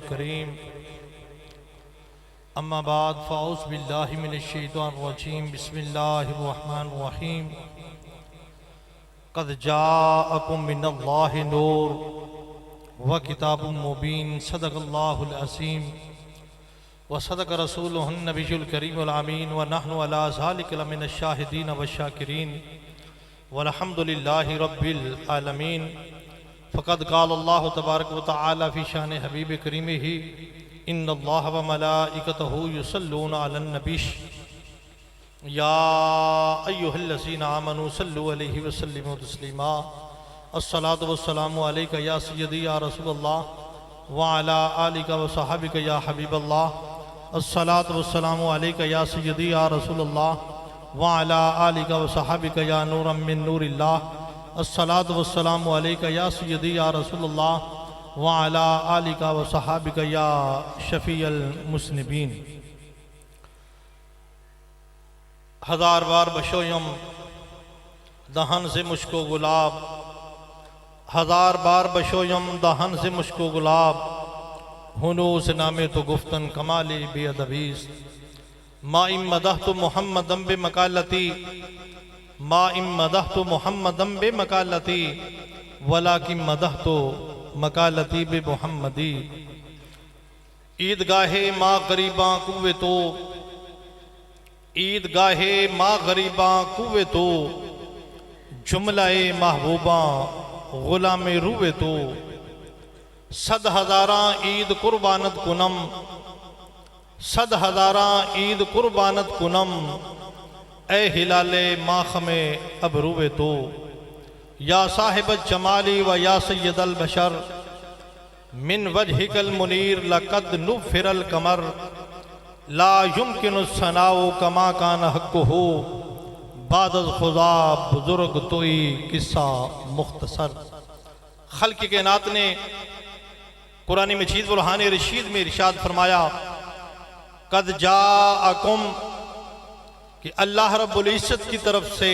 الكریم اما بعد فاعوذ باللہ من الشیطان الرجیم بسم اللہ الرحمن الرحیم قد جاءکم من اللہ نور وکتاب مبین صدق اللہ العظیم وصدق رسولہ النبی الکریم الامین ونحن علی ذلک لمن الشاہدین والشاکرین والحمد للہ رب العالمین فقد قال اللہ تبارک و تعالی فی شان حبیب کریمہ ان اللہ و ملائکتہ یصلون علی النبی یا ایہا الذین آمنوا صلوا علیہ وسلموا تسلیما الصلاة والسلام علیک یا سیدی یا رسول اللہ وعلی آلک و صحابک یا حبیب اللہ الصلاة والسلام علیک یا سیدی یا رسول اللہ وعلی آلک و صحابک یا نورا من نور اللہ الصلاة والسلام علیک یا سیدی یا رسول اللہ وعلی آلک و صحابک یا شفیع المذنبین ہزار بار بشویم دہن سے مشک و گلاب ہزار بار بشویم دہن سے مشک و گلاب ہنوز نامے تو گفتن کمالی بے ادبیست ما ام مدحت محمدم بے مقالتی ما ام مدحت محمدم بے مقالتی ولیکن مدحت مقالتی بے محمدی عیدگاہ ما غریباں کوئے تو عیدگاہ ما غریباں کوئے تو جملہ محبوباں غلام روئے تو صد ہزاراں عید قربانت کنم صد ہزاراں عید قربانت کنم اے ہلال ماخم ابروے تو یا صاحب الجمالی و یا سید البشر من وجہک المنیر لقد نفر القمر لا يمکن الثناء کما کان حقہ بعد الخدا بزرگ توئی قصہ مختصر خلق کائنات نے قرآن مجید برہان رشید میں ارشاد فرمایا قد جاءکم کہ اللہ رب العزت کی طرف سے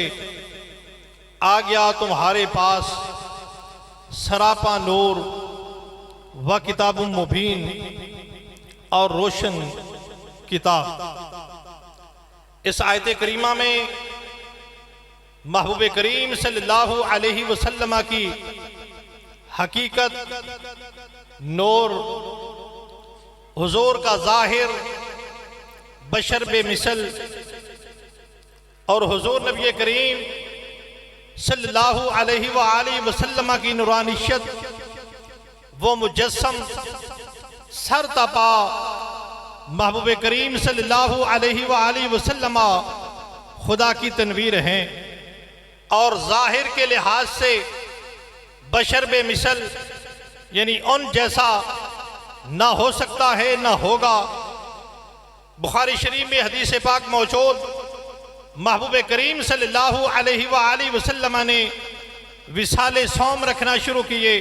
آ گیا تمہارے پاس سراپا نور و کتاب مبین اور روشن کتاب اس آیت کریمہ میں محبوب کریم صلی اللہ علیہ وسلم کی حقیقت نور حضور کا ظاہر بشر بے مثل اور حضور نبی کریم صلی اللہ علیہ وآلہ وسلم کی نورانیت وہ مجسم سر تپا محبوب کریم صلی اللہ علیہ وآلہ وسلم خدا کی تنویر ہیں اور ظاہر کے لحاظ سے بشر بے مثل یعنی ان جیسا نہ ہو سکتا ہے نہ ہوگا بخاری شریف میں حدیث پاک موجود محبوب کریم صلی اللہ علیہ وآلہ وسلم نے وصال صوم رکھنا شروع کیے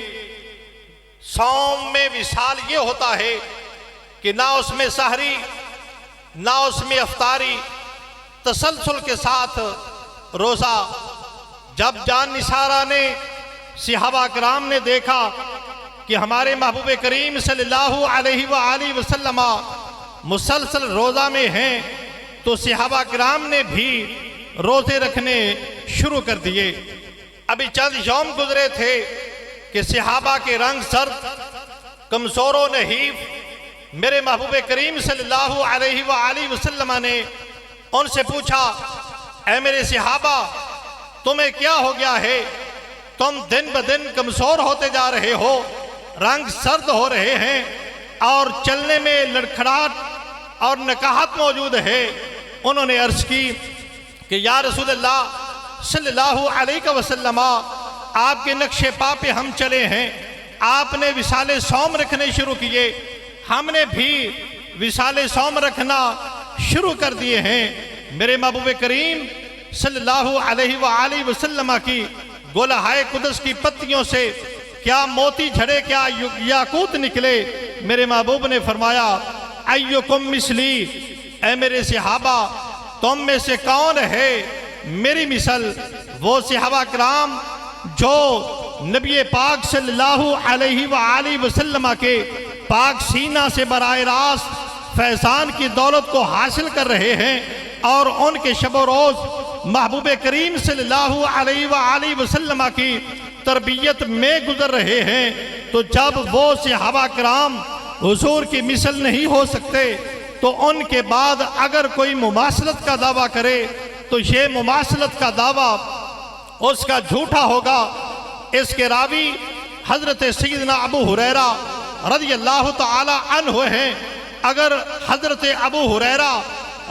صوم میں وصال یہ ہوتا ہے کہ نہ اس میں سحری نہ اس میں افطاری تسلسل کے ساتھ روزہ جب جان نثارہ نے صحابہ کرام نے دیکھا کہ ہمارے محبوب کریم صلی اللہ علیہ وآلہ وسلم مسلسل روزہ میں ہیں تو صحابہ کرام نے بھی روزے رکھنے شروع کر دیے ابھی چند یوم گزرے تھے کہ صحابہ کے رنگ سرد کمزور و نحیف میرے محبوب کریم صلی اللہ علیہ وآلہ وسلم نے ان سے پوچھا اے میرے صحابہ تمہیں کیا ہو گیا ہے تم دن بدن کمزور ہوتے جا رہے ہو رنگ سرد ہو رہے ہیں اور چلنے میں لڑکھڑاہٹ اور نکاہت موجود ہے انہوں نے عرض کی کہ یا رسول اللہ صلی اللہ علیہ وسلم آپ کے نقش پا پہ ہم چلے ہیں آپ نے وصال صوم رکھنے شروع کیے ہم نے بھی وصال صوم رکھنا شروع کر دیے ہیں میرے محبوب کریم صلی اللہ علیہ وآلہ وسلم کی گلہائے قدس کی پتیوں سے کیا موتی جھڑے کیا یاقوت نکلے میرے محبوب نے فرمایا ایکم مثلی اے میرے صحابہ تم میں سے کون ہے میری مثل وہ صحابہ کرام جو نبی پاک صلی اللہ علیہ وآلہ وسلم کے پاک سینہ سے براہ راست فیضان کی دولت کو حاصل کر رہے ہیں اور ان کے شب و روز محبوب کریم صلی اللہ علیہ وآلہ وسلم کی تربیت میں گزر رہے ہیں، تو جب وہ صحابہ کرام حضور کی مثل نہیں ہو سکتے تو ان کے بعد اگر کوئی مماثلت کا دعویٰ کرے تو یہ مماثلت کا دعویٰ اس کا جھوٹا ہوگا۔ اس کے راوی حضرت سیدنا ابو ہریرہ رضی اللہ تعالی عنہ ہیں۔ اگر حضرت ابو ہریرہ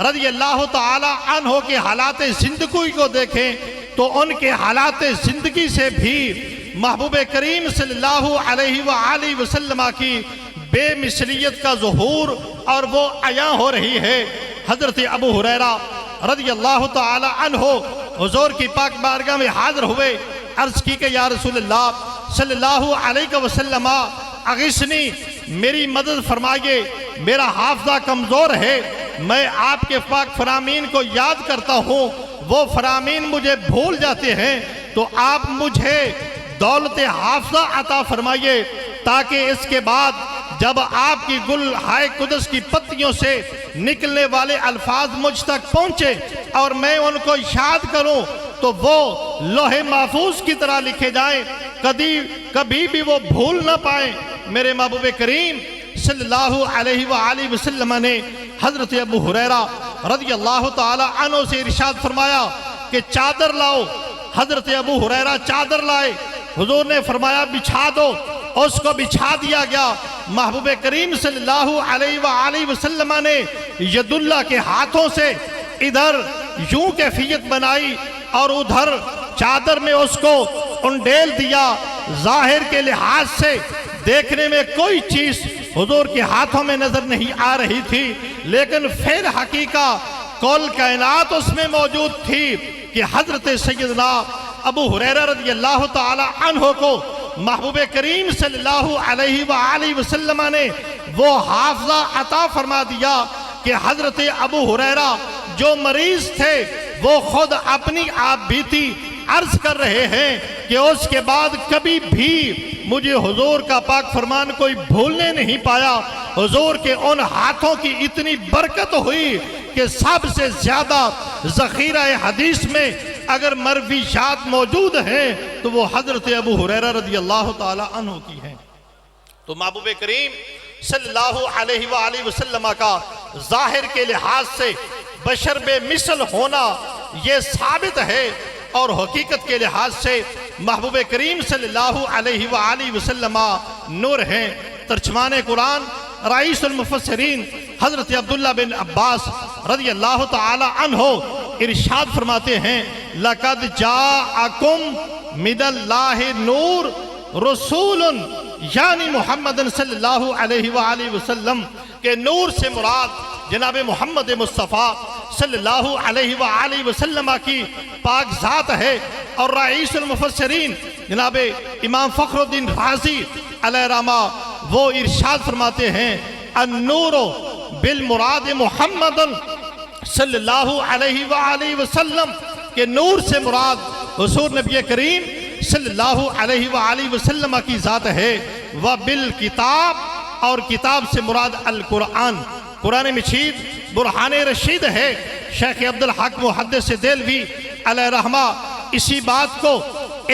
رضی اللہ تعالی عنہ کے حالات زندگی کو دیکھیں تو ان کے حالات زندگی سے بھی محبوب کریم صلی اللہ علیہ وآلہ وسلم کی بے مثلیت کا ظہور اور وہ عیاں ہو رہی ہے۔ حضرت ابو ہریرہ رضی اللہ تعالی عنہ حضور کی پاک بارگاہ میں حاضر ہوئے، عرض کی کہ یا رسول اللہ صلی اللہ علیہ وسلم اغثنی، میری مدد فرمائیے، میرا حافظہ کمزور ہے، میں آپ کے پاک فرامین کو یاد کرتا ہوں، وہ فرامین مجھے بھول جاتے ہیں، تو آپ مجھے دولت حافظہ عطا فرمائیے تاکہ اس کے بعد جب آپ کی گل ہائے قدس کی پتیوں سے نکلنے والے الفاظ مجھ تک پہنچے اور میں ان کو یاد کروں تو وہ لوح محفوظ کی طرح لکھے جائیں، کبھی بھی وہ بھول نہ پائیں۔ میرے محبوب کریم صلی اللہ علیہ وآلہ وسلم نے حضرت ابو ہریرہ رضی اللہ تعالی عنہ سے ارشاد فرمایا کہ چادر لاؤ۔ حضرت ابو ہریرہ چادر لائے، حضور نے فرمایا بچھا دو، اس کو بچھا دیا گیا۔ محبوب کریم صلی اللہ علیہ وآلہ وسلم نے ید اللہ کے ہاتھوں سے ادھر یوں کیفیت بنائی اور ادھر چادر میں اس کو انڈیل دیا۔ ظاہر کے لحاظ سے دیکھنے میں کوئی چیز حضور کے ہاتھوں میں نظر نہیں آ رہی تھی، لیکن پھر حقیقت کل کائنات اس میں موجود تھی کہ حضرت سیدنا ابو ہریرہ رضی اللہ تعالی عنہ کو محبوب کریم صلی اللہ علیہ وآلہ وسلم نے وہ حافظہ عطا فرما دیا کہ حضرت ابو ہریرہ جو مریض تھے وہ خود اپنی آپ بیتی عرض کر رہے ہیں کہ اس کے بعد کبھی بھی مجھے حضور کا پاک فرمان کوئی بھولنے نہیں پایا۔ حضور کے ان ہاتھوں کی اتنی برکت ہوئی کہ سب سے زیادہ ذخیرہ حدیث میں اگر مرویات موجود ہیں تو وہ حضرت ابو ہریرہ رضی اللہ تعالی عنہ کی ہیں۔ تو محبوب کریم صلی اللہ علیہ وآلہ وسلم کا ظاہر کے لحاظ سے بشر بے مثل ہونا یہ ثابت ہے، اور حقیقت کے لحاظ سے محبوب کریم صلی اللہ علیہ وآلہ وسلم نور ہیں۔ ترجمان قرآن رئیس المفسرین حضرت عبداللہ بن عباس رضی اللہ تعالی عنہ ارشاد فرماتے ہیں لَقَدْ جَاءَكُمْ مِنَ اللَّهِ نور رسول، یعنی محمد صلی اللہ علیہ وآلہ وسلم کے نور سے مراد جناب محمد مصطفیٰ صلی اللہ علیہ وآلہ وسلم کی پاک ذات ہے۔ اور رئیس المفسرین جناب امام فخر الدین رازی علیہ رحمہ وہ ارشاد فرماتے ہیں النور بالمراد محمد صلی اللہ علیہ وآلہ وسلم کہ نور سے مراد حضور نبی کریم صلی اللہ علیہ وآلہ وسلم کی ذات ہے۔ وبالکتاب، اور کتاب سے مراد القرآن، قرآن مجید برہان رشید ہے۔ شیخ عبدالحق محدث دہلوی علیہ رحمہ اسی بات کو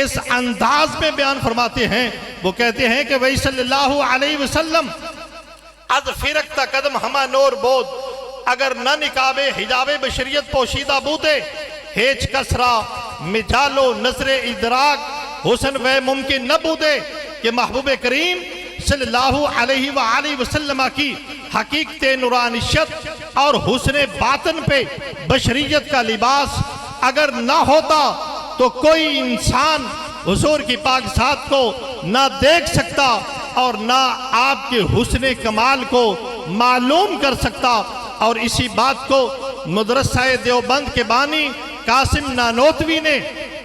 اس انداز میں بیان فرماتے ہیں، وہ کہتے ہیں کہ وہی صلی اللہ علیہ وسلم از فرقتا قدم ہما نور بود، اگر نہ نکاب حجاب بشریت پوشیدہ بودے، ہیچ کسرا مجالو نظر ادراک حسن و ممکن نہ بودے کہ محبوب کریم صلی اللہ علیہ وآلہ وسلم کی حقیقت نورانیت اور حسن باطن پہ بشریت کا لباس اگر نہ ہوتا تو کوئی انسان حضور کی پاک ذات کو نہ دیکھ سکتا اور نہ آپ کے حسن کمال کو معلوم کر سکتا۔ اور اسی بات کو مدرسہ دیوبند کے بانی قاسم نانوتوی نے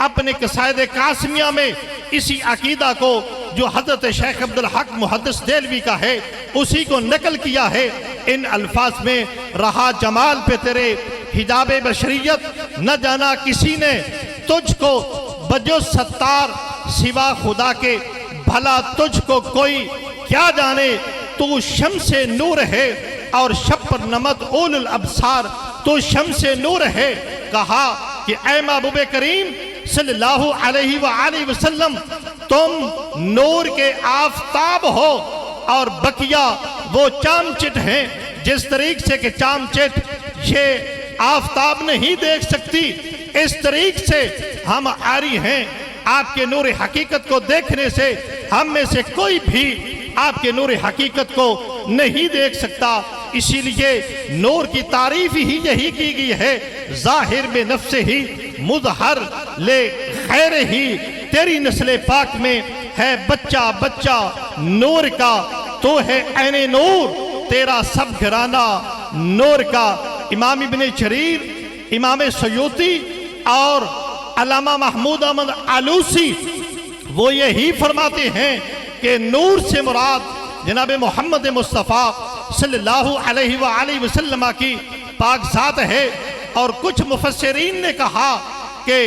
اپنے قصائد قاسمیہ میں اسی عقیدہ کو جو حضرت شیخ عبدالحق محدث دہلوی کا ہے اسی کو نقل کیا ہے ان الفاظ میں، رہا جمال پہ تیرے حجاب بشریت، نہ جانا کسی نے تجھ کو بجز ستار سوا خدا کے، بھلا تجھ کو کوئی کیا جانے، تو شمس نور ہے اور شب پر نمت اول الابصار، تو شمس نور ہے۔ کہا کہ اے محبوب کریم صلی اللہ علیہ وآلہ وسلم تم نور کے آفتاب ہو، اور بقیہ وہ چام چٹ ہیں، جس طریق سے کہ چام چٹ یہ آفتاب نہیں دیکھ سکتی، اس طریق سے ہم عاری ہیں آپ کے نور حقیقت کو دیکھنے سے۔ ہم میں سے کوئی بھی آپ کے نور حقیقت کو نہیں دیکھ سکتا، اسی لیے نور کی تعریف ہی یہی کی گئی ہے، ظاہر بے نفس ہی مظہر لے خیر ہی، تیری نسل پاک میں ہے بچہ بچہ نور کا، تو ہے عین نور تیرا سب گھرانہ نور کا۔ امام ابن جریر، امام سیوطی اور علامہ محمود احمد آلوسی وہ یہی فرماتے ہیں کہ نور سے مراد جناب محمد مصطفیٰ صلی اللہ علیہ وآلہ وسلم کی پاک ذات ہے۔ اور کچھ مفسرین نے کہا کہ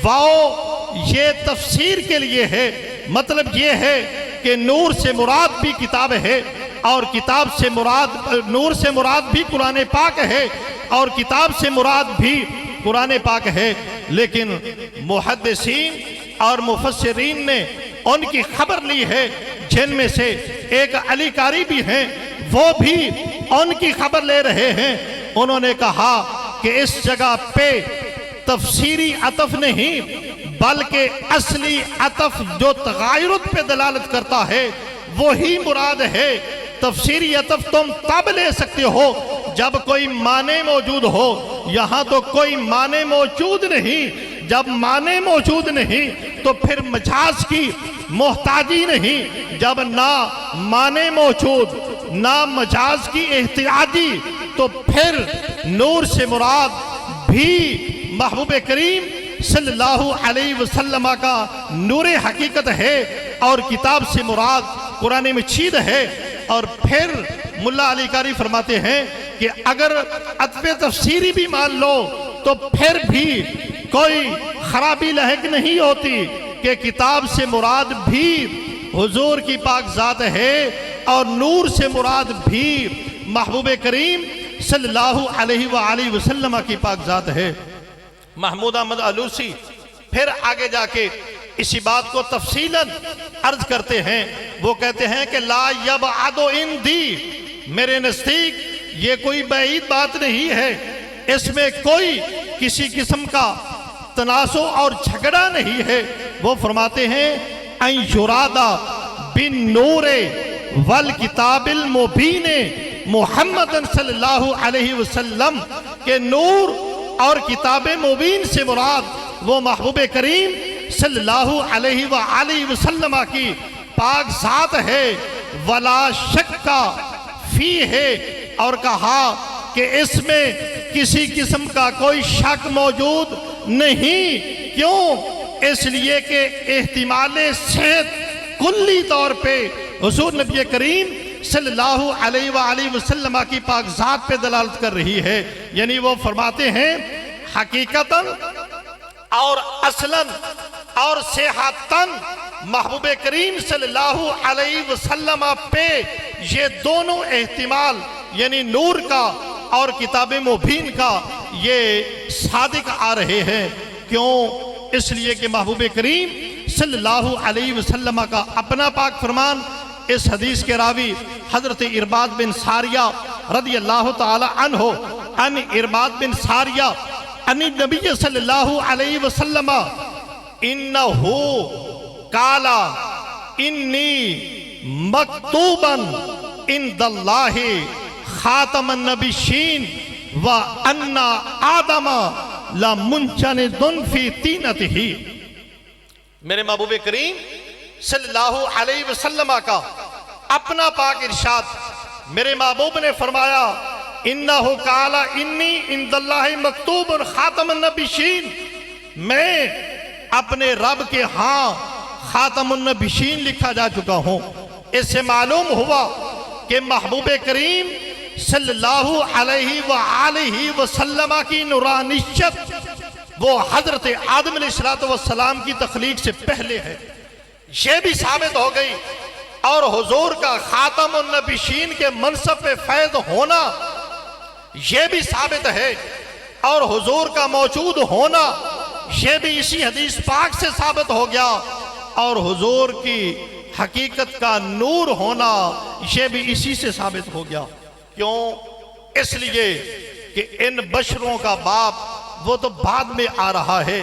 واو یہ تفسیر کے لیے ہے، مطلب یہ ہے کہ نور سے مراد بھی کتاب ہے، اور کتاب سے مراد نور سے مراد بھی قرآن پاک ہے، اور کتاب سے مراد بھی قرآن پاک ہے۔ لیکن محدثین اور مفسرین نے ان کی خبر لی ہے، جن میں سے ایک علی قاری بھی ہیں، وہ بھی ان کی خبر لے رہے ہیں۔ انہوں نے کہا کہ اس جگہ پہ تفسیری عطف نہیں بلکہ اصلی عطف جو تغایرت پہ دلالت کرتا ہے وہی مراد ہے۔ تفسیری عطف تم تب لے سکتے ہو جب کوئی معنی موجود ہو، یہاں تو کوئی معنی موجود نہیں۔ جب معنی موجود نہیں تو پھر مجاز کی محتاجی نہیں، جب نہ معنی موجود نہ مجاز کی احتیاجی، تو پھر نور سے مراد بھی محبوب کریم صلی اللہ علیہ وسلم کا نور حقیقت ہے، اور کتاب سے مراد قرآن مجید ہے۔ اور پھر ملا علی قاری فرماتے ہیں کہ اگر عطف تفسیری بھی مان لو تو پھر بھی کوئی خرابی لحق نہیں ہوتی کہ کتاب سے مراد بھی حضور کی پاک ذات ہے، اور نور سے مراد بھی محبوب کریم صلی اللہ علیہ وآلہ وسلم کی پاک ذات ہے۔ محمود احمد آلوسی پھر آگے جا کے اسی بات کو تفصیلاً عرض کرتے ہیں۔ وہ کہتے ہیں کہ لا یبعد عندی، میرے نزدیک یہ کوئی بعید بات نہیں ہے، اس میں کوئی کسی قسم کا تنازع اور جھگڑا نہیں ہے۔ وہ فرماتے ہیں ان یرادا بالنور والکتاب المبین محمد صلی اللہ علیہ وسلم، کہ نور اور کتاب مبین سے مراد وہ محبوب کریم صلی اللہ علیہ وآلہ وسلم کی پاک ذات ہے۔ ولا شک فی ہے، اور کہا کہ اس میں کسی قسم کا کوئی شک موجود نہیں۔ کیوں؟ اس لیے کہ احتمال صحت کلی طور پہ حضور نبی کریم صلی اللہ علیہ وآلہ وسلم کی پاک ذات پہ دلالت کر رہی ہے۔ یعنی وہ فرماتے ہیں حقیقتاً اور اصلاً اور صحتاً محبوب کریم صلی اللہ علیہ وسلم پہ یہ دونوں احتمال، یعنی نور کا اور کتاب مبین کا، یہ صادق آ رہے ہیں۔ کیوں؟ اس لیے کہ محبوب کریم صلی اللہ علیہ وسلم کا اپنا پاک فرمان، اس حدیث کے راوی حضرت ارباد بن ساریہ رضی اللہ تعالی عنہ، ان ارباد بن ساریہ ان نبی صلی اللہ علیہ وسلم انہو قالا انی مکتوبا عند اللہ خاتم النبیین وان آدم لمنجند فی طینتہ۔ میرے محبوب کریم صلی اللہ علیہ وسلم کا اپنا پاک ارشاد، میرے محبوب نے فرمایا انہو قالا انی عند اللہ مکتوب خاتم النبیین، میں اپنے رب کے ہاں خاتم النبیین لکھا جا چکا ہوں۔ اس سے معلوم ہوا کہ محبوب کریم صلی اللہ علیہ وآلہ وسلم کی نورانیت وہ حضرت آدم علیہ السلام کی تخلیق سے پہلے ہے۔ یہ بھی ثابت ہو گئی اور حضور کا خاتم النبیین کے منصب پہ فیض ہونا یہ بھی ثابت ہے، اور حضور کا موجود ہونا یہ بھی اسی حدیث پاک سے ثابت ہو گیا، اور حضور کی حقیقت کا نور ہونا یہ بھی اسی سے ثابت ہو گیا۔ کیوں؟ اس لیے کہ ان بشروں کا باپ وہ تو بعد میں آ رہا ہے۔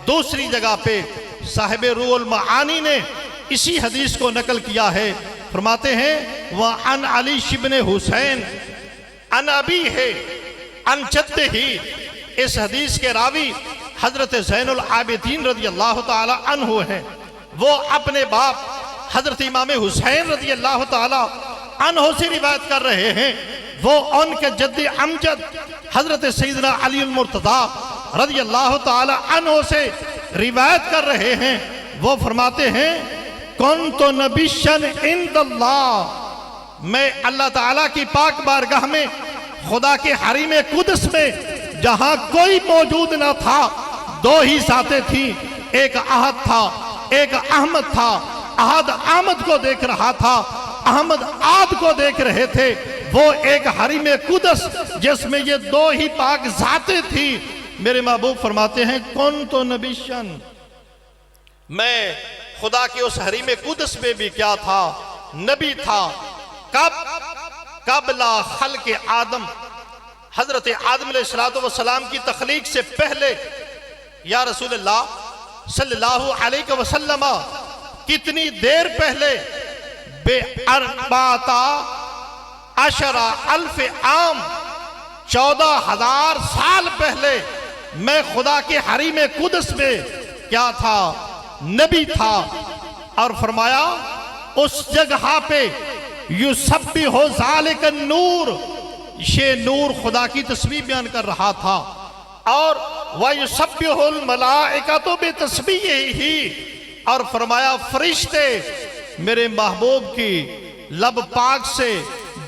دوسری جگہ پہ صاحب روح المعانی نے اسی حدیث کو نقل کیا ہے، فرماتے ہیں وَعَنْ عَلِي بن حسین عن ابی ہے عن جدہ ہی۔ اس حدیث کے راوی حضرت زین العابدین رضی اللہ تعالی عنہ ہیں، وہ اپنے باپ حضرت امام حسین رضی اللہ تعالی عنہ سے روایت کر رہے ہیں، وہ ان کے جد امجد حضرت سیدنا علی المرتضی رضی اللہ تعالی عنہ سے روایت کر رہے ہیں۔ وہ فرماتے ہیں کنت نبیشن عند اللہ، میں اللہ تعالیٰ کی پاک بارگاہ میں خدا کے حریم قدس میں جہاں کوئی موجود نہ تھا، دو ہی ذاتیں تھیں، ایک احد تھا ایک احمد تھا۔ احد احمد کو دیکھ رہا تھا، احمد آد کو دیکھ رہے تھے۔ وہ ایک حریم قدس جس میں یہ دو ہی پاک ذاتیں تھیں۔ میرے محبوب فرماتے ہیں کنت نبیشن، میں خدا کے اس حریم قدس میں بھی کیا تھا؟ نبی تھا۔ کب؟ قبل خلق آدم، حضرت آدم علیہ السلام کی تخلیق سے پہلے۔ یا رسول اللہ صلی اللہ علیہ وسلم کتنی دیر پہلے؟ بے اربعۃ عشر الف عام، 14,000 سال پہلے میں خدا کے حریم قدس میں کیا تھا؟ نبی تھا۔ اور فرمایا اس جگہ پہ یسبح ذالک النور، یہ نور خدا کی تسبیح بیان کر رہا تھا، اور وَيُسَبِّحُ الْمَلَائِكَةُ بِتَسْبِيحِهِ، اور فرمایا فرشتے میرے محبوب کی لب پاک سے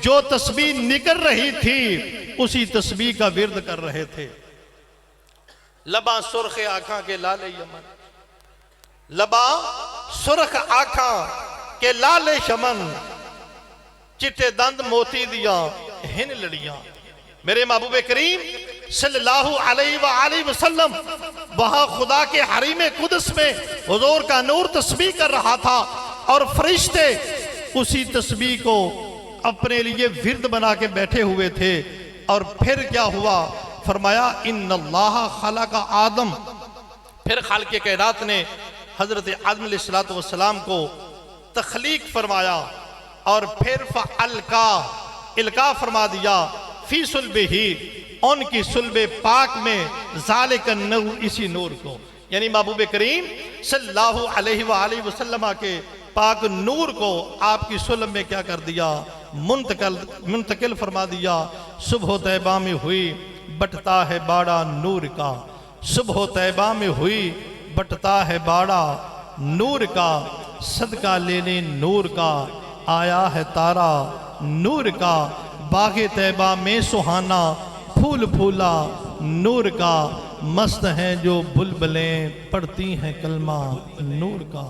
جو تسبیح نکل رہی تھی اسی تسبیح کا ورد کر رہے تھے۔ لباں سرخ آنکھاں کے لال یمن، لباں سرخ آنکھاں کے لال شمن، چٹے دند موتی دیا ہن لڑیاں۔ میرے محبوب کریم صلی اللہ علیہ وآلہ وسلم وہاں خدا کے حریم قدس میں حضور کا نور تسبیح کر رہا تھا، اور فرشتے اسی تسبیح کو اپنے لیے ورد بنا کے بیٹھے ہوئے تھے۔ اور پھر کیا ہوا؟ فرمایا ان اللہ خلق آدم، پھر خالق کائنات نے حضرت آدم علیہ السلام کو تخلیق فرمایا، اور پھر القا فرما دیا فی صلبہ، ان کی صلب پاک میں ذالک النور، اسی نور کو، یعنی محبوب کریم صلی اللہ علیہ وآلہ وسلم کے پاک نور کو آپ کی صلب میں کیا کر دیا؟ منتقل فرما دیا۔ صبح طیبہ میں ہوئی بٹتا ہے باڑا نور کا، صبح طیبہ میں ہوئی بٹتا ہے باڑا نور کا، صدقہ لینے نور کا آیا ہے تارا نور کا، باغ طیبہ میں سہانا پھول پھولا نور کا، مست ہیں جو بلبلیں پڑھتی ہیں کلمہ نور کا۔